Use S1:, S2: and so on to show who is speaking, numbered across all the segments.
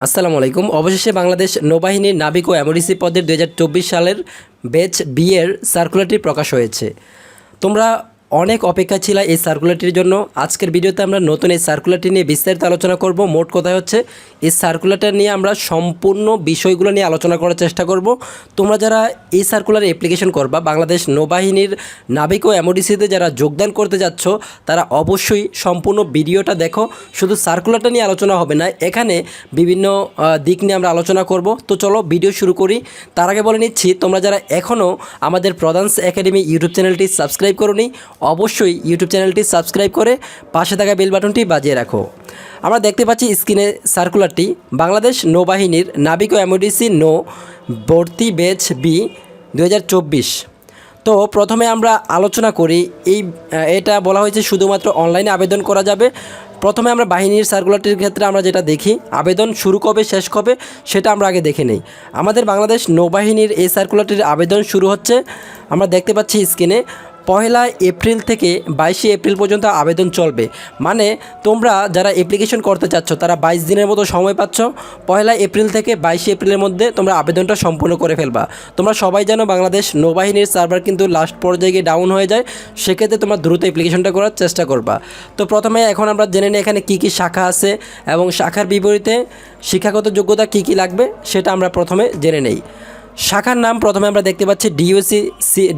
S1: আসসালামু আলাইকুম। অবশেষে বাংলাদেশ নৌবাহিনীর নাবিক ও এমওডিসি পদের 2024 সালের ব্যাচ বি এর সার্কুলারটি প্রকাশ হয়েছে। তোমরা অনেক অপেক্ষা ছিল এই সার্কুলারটির জন্য। আজকের ভিডিওতে আমরা নতুন এই সার্কুলারটি নিয়ে বিস্তারিত আলোচনা করব। মোট কথা হচ্ছে এই সার্কুলারটা নিয়ে আমরা সম্পূর্ণ বিষয়গুলো নিয়ে আলোচনা করার চেষ্টা করব। তোমরা যারা এই সার্কুলারে অ্যাপ্লিকেশন করবা, বাংলাদেশ নৌবাহিনীর নাবিক ও এমওডিসিতে যারা যোগদান করতে যাচ্ছ, তারা অবশ্যই সম্পূর্ণ ভিডিওটা দেখো। শুধু সার্কুলারটা নিয়ে আলোচনা হবে না, এখানে বিভিন্ন দিক নিয়ে আমরা আলোচনা করব। তো চলো ভিডিও শুরু করি। তার আগে বলে নিচ্ছি, তোমরা যারা এখনও আমাদের প্রধানস একাডেমি ইউটিউব চ্যানেলটি সাবস্ক্রাইব করোনি, অবশ্যই ইউটিউব চ্যানেলটি সাবস্ক্রাইব করে পাশে থাকা বেল বাটনটি বাজিয়ে রাখো। আমরা দেখতে পাচ্ছি স্ক্রিনে সার্কুলারটি, বাংলাদেশ নৌবাহিনীর নাবিক ও এমওডিসি নৌ ভর্তি ব্যাচ বি 2024। তো প্রথমে আমরা আলোচনা করি, এটা বলা হয়েছে শুধুমাত্র অনলাইনে আবেদন করা যাবে। প্রথমে আমরা বাহিনীর সার্কুলারটির ক্ষেত্রে আমরা যেটা দেখি, আবেদন শুরু কবে শেষ কবে সেটা আমরা আগে দেখে নেই। আমাদের বাংলাদেশ নৌবাহিনীর এই সার্কুলারটির আবেদন শুরু হচ্ছে, আমরা দেখতে পাচ্ছি স্ক্রিনে, 1 এপ্রিল থেকে 22 এপ্রিল পর্যন্ত আবেদন চলবে। মানে তোমরা যারা অ্যাপ্লিকেশন করতে চাচ্ছ তারা 22 দিনের মতো সময় পাচ্ছ। 1 এপ্রিল থেকে 22 এপ্রিলের মধ্যে তোমরা আবেদনটা সম্পূর্ণ করে ফেলবা। তোমরা সবাই জানো বাংলাদেশ নৌবাহিনীর সার্ভার কিন্তু লাস্ট পর্যায়ে গিয়ে ডাউন হয়ে যায়, সেক্ষেত্রে তোমরা দ্রুত অ্যাপ্লিকেশনটা করার চেষ্টা করবা। তো প্রথমে এখন আমরা জেনে নিই এখানে কী কী শাখা আছে এবং শাখার বিপরীতে শিক্ষাগত যোগ্যতা কী কী লাগবে সেটা আমরা প্রথমে জেনে নেই। শাখার নাম প্রথমে আমরা দেখতে পাচ্ছি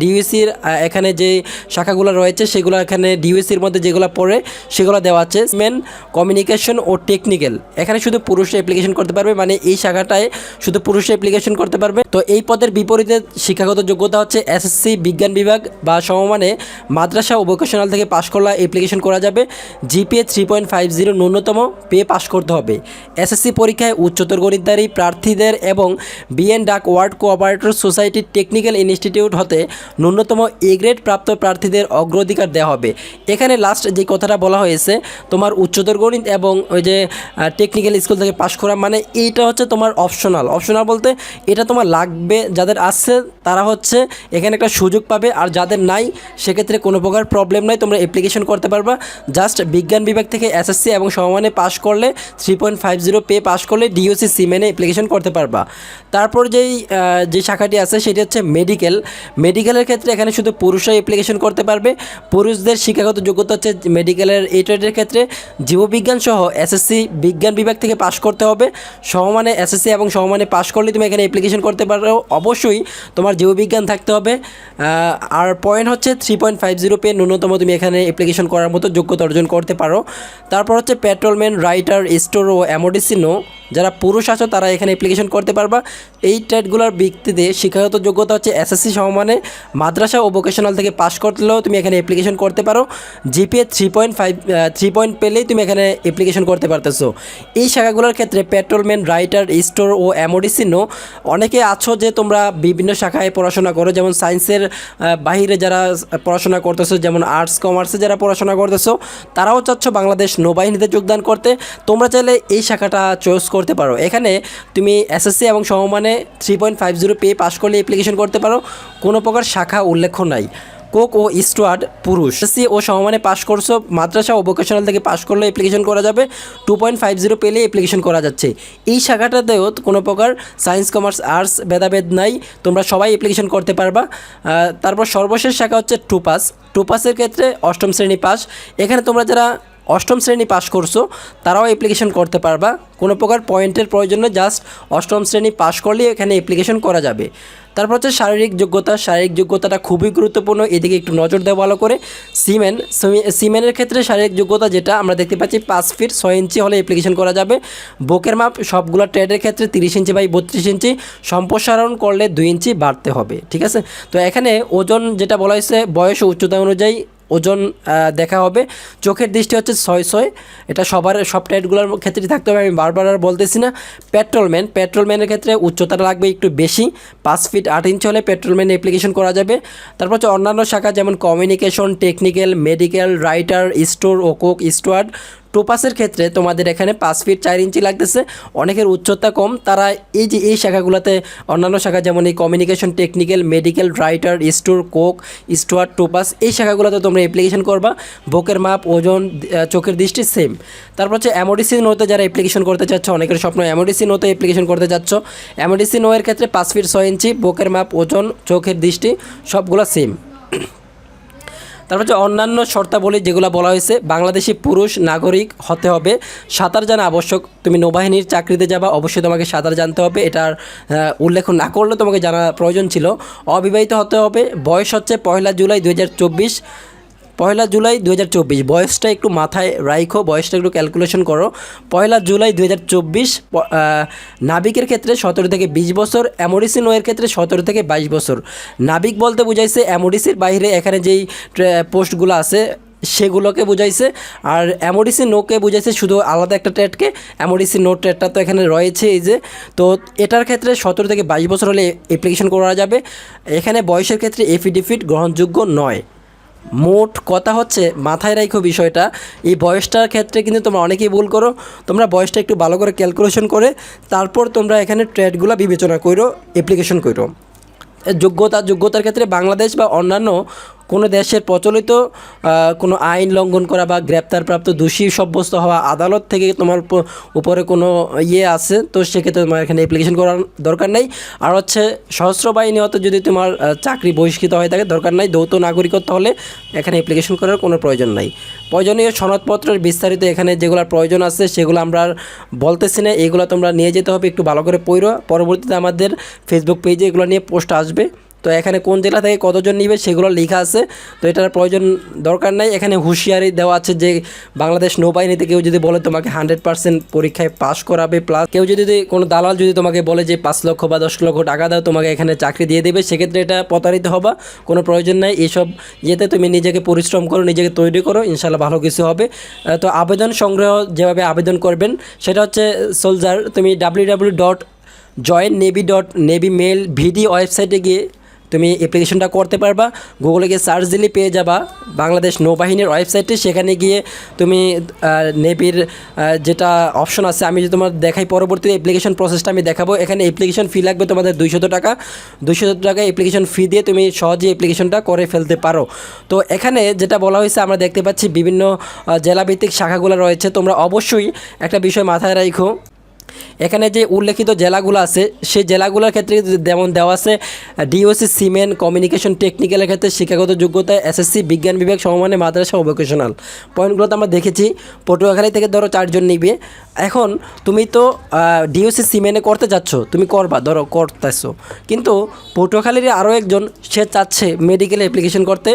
S1: ডিইউসির এখানে যে শাখাগুলো রয়েছে সেগুলো এখানে ডিইউসির মধ্যে যেগুলো পড়ে সেগুলো দেওয়া আছে। মেন কমিউনিকেশন ও টেকনিক্যাল, এখানে শুধু পুরুষরা অ্যাপ্লিকেশন করতে পারবে, মানে এই শাখাটায় শুধু পুরুষরা অ্যাপ্লিকেশন করতে পারবে। তো এই পদের বিপরীতে শিক্ষাগত যোগ্যতা হচ্ছে এসএসসি বিজ্ঞান বিভাগ বা সমমানে মাদ্রাসা ও ভোকেশনাল থেকে পাশ করলে অ্যাপ্লিকেশন করা যাবে। জিপিএ 3.50 ন্যূনতম পেয়ে পাশ করতে হবে। এসএসসি পরীক্ষায় উচ্চতর গণিতধারী প্রার্থীদের এবং বিএন ডাক ওয়ার্ড কোঅপারেটর সোসাইটি টেকনিক্যাল ইনস্টিটিউট হতে ন্যূনতম এ গ্রেড প্রাপ্ত প্রার্থীদের অগ্রাধিকার দেওয়া হবে। এখানে লাস্ট যে কথাটা বলা হয়েছে, তোমার উচ্চতর গণিত এবং ওই যে টেকনিক্যাল স্কুল থেকে পাশ করা, মানে এইটা হচ্ছে তোমার অপশনাল বলতে এটা তোমার লাগবে। যাদের আছে তারা হচ্ছে এখানে একটা সুযোগ পাবে, আর যাদের নাই সেক্ষেত্রে কোনো প্রকার প্রবলেম নাই, তোমরা অ্যাপ্লিকেশন করতে পারবা। জাস্ট বিজ্ঞান বিভাগ থেকে এসএসসি এবং সমমানে পাশ করলে 3.50 পেয়ে পাশ করলে ডিওসি সিমেনে অ্যাপ্লিকেশন করতে পারবা। তারপর যে শাখাটি আছে সেটি হচ্ছে মেডিকেলের ক্ষেত্রে এখানে শুধু পুরুষরাই অ্যাপ্লিকেশন করতে পারবে। পুরুষদের শিক্ষাগত যোগ্যতা হচ্ছে মেডিকেলের এই ট্রেডের ক্ষেত্রে জীববিজ্ঞান সহ এসএসসি বিজ্ঞান বিভাগ থেকে পাশ করতে হবে। সমমানে এসএসসি এবং সমমানে পাশ করলে তুমি এখানে অ্যাপ্লিকেশন করতে পারো। অবশ্যই তোমার জীববিজ্ঞান থাকতে হবে। আর পয়েন্ট হচ্ছে 3.50 পেয়ে ন্যূনতম তুমি এখানে অ্যাপ্লিকেশন করার মতো যোগ্যতা অর্জন করতে পারো। তারপর হচ্ছে পেট্রোলম্যান, রাইটার, স্টোর ও এমওডিসি নো, যারা পুরুষ আছো তারা এখানে অ্যাপ্লিকেশন করতে পারবা। এই ট্রেডগুলোর ভিত্তিতে শিক্ষাগত যোগ্যতা হচ্ছে এসএসসি সমমানে মাদ্রাসা ও ভোকেশনাল থেকে পাশ করলেও তুমি এখানে অ্যাপ্লিকেশন করতে পারো। জিপিএ 3 পেলেই তুমি এখানে অ্যাপ্লিকেশন করতে পারতেছো। এই শাখাগুলোর ক্ষেত্রে পেট্রোলম্যান, রাইটার, স্টোর ও এমওডিসি নো, অনেকে আছো যে তোমরা বিভিন্ন শাখায় পড়াশোনা করো, যেমন সায়েন্সের বাহিরে যারা পড়াশোনা করতেছো, যেমন আর্টস কমার্সে যারা পড়াশোনা করতেছো, তারাও চাচ্ছ বাংলাদেশ নৌবাহিনীতে যোগদান করতে। তোমরা চাইলে এই শাখাটা চয়েস করতে পারো। এখানে তুমি এসএসসি এবং সমমানে 3.50 পেয়ে পাশ করলে অ্যাপ্লিকেশন করতে পারো, কোনো প্রকার শাখা উল্লেখ নাই। কোক ও স্টুয়ার্ড পুরুষ, এসএসসি ও সমমানে পাশ করছো, মাদ্রাসা ও ভোকেশনাল থেকে পাশ করলে অ্যাপ্লিকেশন করা যাবে। 2.50 পেলে অ্যাপ্লিকেশন করা যাচ্ছে। এই শাখাটাতেও কোনো প্রকার সায়েন্স কমার্স আর্টস ভেদাভেদ নাই, তোমরা সবাই অ্যাপ্লিকেশন করতে পারবা। তারপর সর্বশেষ শাখা হচ্ছে টুপাসের ক্ষেত্রে 8ম শ্রেণী পাস। এখানে তোমরা যারা 8ম শ্রেণী পাস করছো তারাও অ্যাপ্লিকেশন করতে পারবা, কোনো প্রকার পয়েন্টের প্রয়োজন নেই, জাস্ট 8ম শ্রেণী পাস করলেই এখানে অ্যাপ্লিকেশন করা যাবে। তারপর হচ্ছে শারীরিক যোগ্যতাটা খুবই গুরুত্বপূর্ণ, এদিকে একটু নজর দেওয়া ভালো করে। সিমেনের ক্ষেত্রে শারীরিক যোগ্যতা যেটা আমরা দেখতে পাচ্ছি 5 ফিট 6 ইঞ্চি হলে অ্যাপ্লিকেশন করা যাবে। বুকের মাপ সবগুলো ট্রেডের ক্ষেত্রে 30 ইঞ্চি বাই 32 ইঞ্চি, সম্প্রসারণ করলে 2 ইঞ্চি বাড়তে হবে। ঠিক আছে, তো এখানে ওজন যেটা বলা হয়েছে বয়স ও উচ্চতা অনুযায়ী ওজন দেখা হবে। চোখের দৃষ্টি হচ্ছে 6/6, এটা সব ট্রেডগুলোর ক্ষেত্রে থাকতে হবে, আমি বারবার আর বলতেছি না। পেট্রোলম্যানের ক্ষেত্রে উচ্চতাটা লাগবে একটু বেশি, 5 ফিট 8 ইঞ্চি হলে পেট্রোলম্যান অ্যাপ্লিকেশন করা যাবে। তারপর হচ্ছে অন্যান্য শাখা যেমন communication, technical, medical, writer, store ও কোক স্টুয়ার্ড, টোপাসের ক্ষেত্রে তোমাদের এখানে 5 ফিট 4 ইঞ্চি লাগতেছে। অনেকের উচ্চতা কম, তারা এই যে এই শাখাগুলোতে অন্যান্য শাখা যেমন এই communication, technical, medical, writer, store, cook, steward, topass এই শাখাগুলোতে তোমরা অ্যাপ্লিকেশন করবা। বুকের মাপ, ওজন, চোখের দৃষ্টি সেম। তারপর হচ্ছে এমওডিসি নোতে যারা অ্যাপ্লিকেশন করতে চাচ্ছ, অনেকের স্বপ্ন এমওডিসি নোতে অ্যাপ্লিকেশন করতে চাচ্ছ। এমওডিসি নোয়ের ক্ষেত্রে 5 ফিট 6 ইঞ্চি, বুকের মাপ, ওজন, চোখের দৃষ্টি সবগুলো সেম। তারপর হচ্ছে অন্যান্য শর্তাবলী যেগুলো বলা হয়েছে, বাংলাদেশি পুরুষ নাগরিক হতে হবে, সাঁতার জানা আবশ্যক। তুমি নৌবাহিনীর চাকরিতে যাবা, অবশ্যই তোমাকে সাঁতার জানতে হবে, এটার উল্লেখ না করলে তোমাকে জানা প্রয়োজন ছিল। অবিবাহিত হতে হবে, বয়স হচ্ছে 1 জুলাই 2024, 1 জুলাই 2024। বয়সটা একটু মাথায় রাখো, বয়সটা একটু ক্যালকুলেশন করো। 1 জুলাই 2024। নাবিকের ক্ষেত্রে 17 থেকে 20 বছর, এমওডিসি নোয়ের ক্ষেত্রে 17 থেকে 22 বছর। নাবিক বলতে বুঝাইছে এমওডিসির বাইরে এখানে যেই পোস্টগুলো আছে সেগুলোকে বুঝাইছে, আর এমওডিসি নোকে বুঝাইছে শুধু আলাদা একটা ট্রেডকে। এমওডিসি নো ট্রেডটা তো এখানে রয়েছে এই যে, তো এটার ক্ষেত্রে 17 থেকে 22 বছর হলে অ্যাপ্লিকেশন করা যাবে। এখানে বয়সের ক্ষেত্রে এফিডেভিট গ্রহণযোগ্য নয়। মোট কথা হচ্ছে মাথায় রাখো বিষয়টা, এই বয়সটার ক্ষেত্রে কিন্তু তোমরা অনেকেই ভুল করো। তোমরা বয়সটা একটু ভালো করে ক্যালকুলেশন করে তারপর তোমরা এখানে ট্রেডগুলো বিবেচনা করো, অ্যাপ্লিকেশন করো। যোগ্যতার ক্ষেত্রে বাংলাদেশ বা অন্যান্য কোনো দেশের প্রচলিত কোনো আইন লঙ্ঘন করা বা গ্রেপ্তারপ্রাপ্ত দোষী সাব্যস্ত হওয়া, আদালত থেকে তোমার উপরে কোনো আছে, তো সেক্ষেত্রে তোমার এখানে অ্যাপ্লিকেশন করার দরকার নেই। আর হচ্ছে সশস্ত্র বাহিনী হতে যদি তোমার চাকরি বহিষ্কৃত হয়ে থাকে দরকার নাই। যৌথ নাগরিকত্ব হলে এখানে অ্যাপ্লিকেশন করার কোনো প্রয়োজন নাই। প্রয়োজনীয় সনদপত্রের বিস্তারিত এখানে যেগুলোর প্রয়োজন আছে সেগুলো আমরা আর বলতেছি না, এগুলো তোমরা নিয়ে যেতে হবে, একটু ভালো করে পড়ো। পরবর্তীতে আমাদের ফেসবুক পেজে এগুলো নিয়ে পোস্ট আসবে। তো এখানে কোন জেলা থেকে কতজন নিবে সেগুলো লেখা আছে, তো এটার প্রয়োজন দরকার নাই। এখানে হুঁশিয়ারি দেওয়া আছে যে বাংলাদেশ নৌবাহিনীতে কেউ যদি বলে তোমাকে 100% পরীক্ষায় পাস করাবে, প্লাস কেউ যদি কোনো দালাল যদি তোমাকে বলে যে 5 লক্ষ বা 10 লক্ষ টাকা দাও তোমাকে এখানে চাকরি দিয়ে দেবে, সেক্ষেত্রে এটা প্রতারিত হবা, কোনো প্রয়োজন নাই। এইসব ইয়েতে তুমি নিজেকে পরিশ্রম করো, নিজেকে তৈরি করো, ইনশাল্লাহ ভালো কিছু হবে। তো আবেদন সংগ্রহ যেভাবে আবেদন করবেন সেটা হচ্ছে সোলজার, তুমি www.joinnavy.navy.mail.vd ওয়েবসাইটে গিয়ে তুমি অ্যাপ্লিকেশনটা করতে পারবা। গুগলে গিয়ে সার্চ দিলে পেয়ে যাবা বাংলাদেশ নৌবাহিনীর ওয়েবসাইটে। সেখানে গিয়ে তুমি নেভির যেটা অপশন আছে আমি যদি তোমার দেখাই, পরবর্তীতে অ্যাপ্লিকেশন প্রসেসটা আমি দেখাবো। এখানে অ্যাপ্লিকেশন ফি লাগবে তোমাদের 200 টাকা। 200 টাকা অ্যাপ্লিকেশন ফি দিয়ে তুমি সহজেই অ্যাপ্লিকেশনটা করে ফেলতে পারো। তো এখানে যেটা বলা হয়েছে আমরা দেখতে পাচ্ছি বিভিন্ন জেলাভিত্তিক শাখাগুলো রয়েছে। তোমরা অবশ্যই একটা বিষয় মাথায় রাখো, এখানে যে উল্লেখিত জেলাগুলো আছে সেই জেলাগুলোর ক্ষেত্রে যেমন দেওয়া আছে ডিওসি সিমেন্ট, কমিউনিকেশন, টেকনিক্যালের ক্ষেত্রে শিক্ষাগত যোগ্যতা এসএসসি, বিজ্ঞান বিভাগ, সমমানে মাদ্রাসা ও ভোকেশনাল। পয়েন্টগুলো তো আমরা দেখেছি। পটুয়াখালী থেকে ধরো 4 জন নিবে। এখন তুমি তো ডিওসি সিমেন্টে করতে যাচ্ছ, তুমি করবা, ধরো করতেছো, কিন্তু পটুয়াখালীর আরও একজন সে চাচ্ছে মেডিকেলে অ্যাপ্লিকেশন করতে।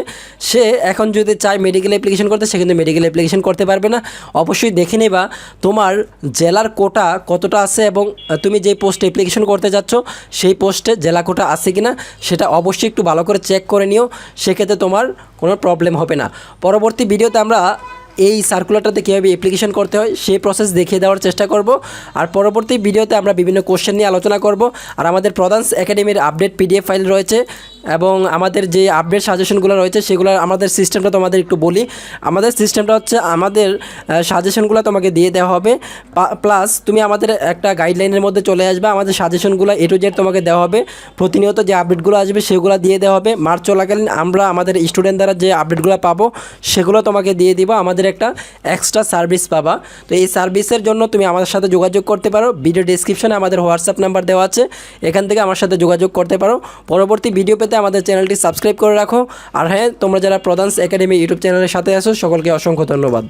S1: সে এখন যদি চায় মেডিকেল অ্যাপ্লিকেশন করতে, সে কিন্তু মেডিকেল অ্যাপ্লিকেশন করতে পারবে না। অবশ্যই দেখে নেবা তোমার জেলার কোটা কতটা আছে এবং তুমি যে পোস্টে অ্যাপ্লিকেশন করতে যাচ্ছ সেই পোস্টে জেলা কোটা আছে কি না সেটা অবশ্যই একটু ভালো করে চেক করে নিও, সেক্ষেত্রে তোমার কোনো প্রবলেম হবে না। পরবর্তী ভিডিওতে আমরা এই সার্কুলারটাতে কীভাবে অ্যাপ্লিকেশন করতে হয় সেই প্রসেস দেখিয়ে দেওয়ার চেষ্টা করব। আর পরবর্তী ভিডিওতে আমরা বিভিন্ন কোশ্চেন নিয়ে আলোচনা করব। আর আমাদের প্রধানস একাডেমির আপডেট পিডিএফ ফাইল রয়েছে এবং আমাদের যে আপডেট সাজেশনগুলো রয়েছে সেগুলো, আমাদের সিস্টেমটা তোমাদের একটু বলি। আমাদের সিস্টেমটা হচ্ছে আমাদের সাজেশনগুলো তোমাকে দিয়ে দেওয়া হবে, প্লাস তুমি আমাদের একটা গাইডলাইনের মধ্যে চলে আসবে। আমাদের সাজেশনগুলো A to Z তোমাকে দেওয়া হবে, প্রতিনিয়ত যে আপডেটগুলো আসবে সেগুলো দিয়ে দেওয়া হবে। মার্চ চলাকালীন আমরা আমাদের স্টুডেন্ট দ্বারা যে আপডেটগুলো পাবো সেগুলো তোমাকে দিয়ে দিব। আমাদের একটা এক্সট্রা সার্ভিস পাবা। তো এই সার্ভিসের জন্য তুমি আমাদের সাথে যোগাযোগ করতে পারো। ভিডিও ডেসক্রিপশনে আমাদের হোয়াটসঅ্যাপ নাম্বার দেওয়া আছে, এখান থেকে আমার সাথে যোগাযোগ করতে পারো। পরবর্তী ভিডিও পেতে আমাদের চ্যানেলটি সাবস্ক্রাইব করে রাখো। আর হ্যাঁ, তোমরা যারা প্রধানস একাডেমি ইউটিউব চ্যানেলের সাথে আছো সকলকে অসংখ্য ধন্যবাদ।